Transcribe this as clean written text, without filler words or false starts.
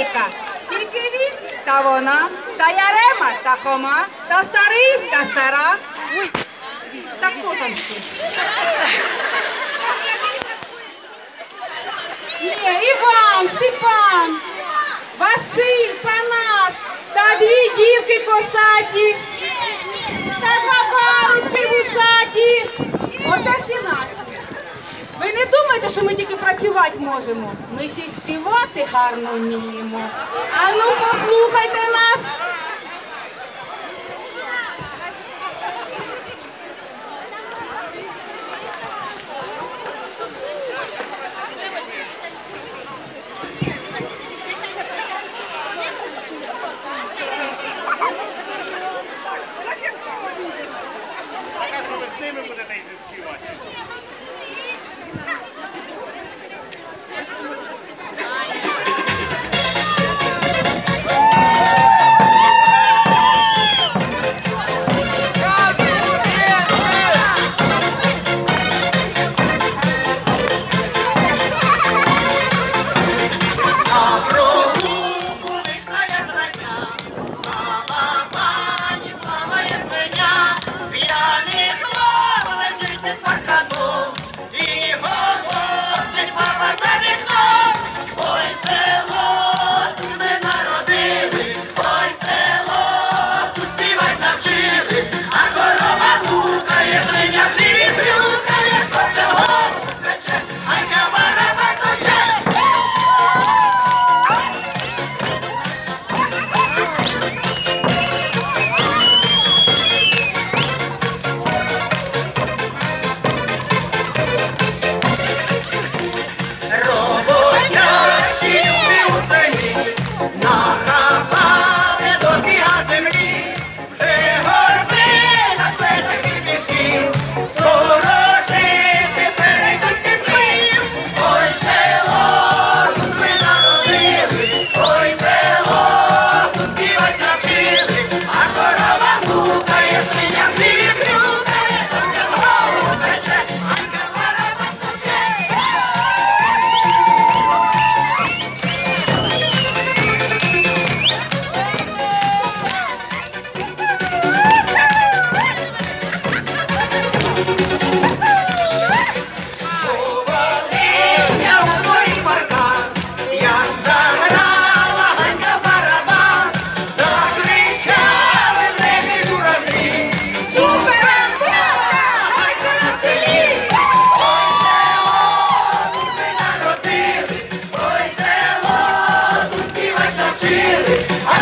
лялька. Тільки він та вона, та Ярема та Хома, та старий та стара. Ой, та хто там ще? Ні, Іван, Степан, Василь, Панас, та дві дівки косаті, та два парубки вусаті. Оце всі наші. Ви не думаєте, що ми тільки працювати можемо? Ми ще й співати гарно вміємо. А ну послухайте нас. З ними будете співати. Chile.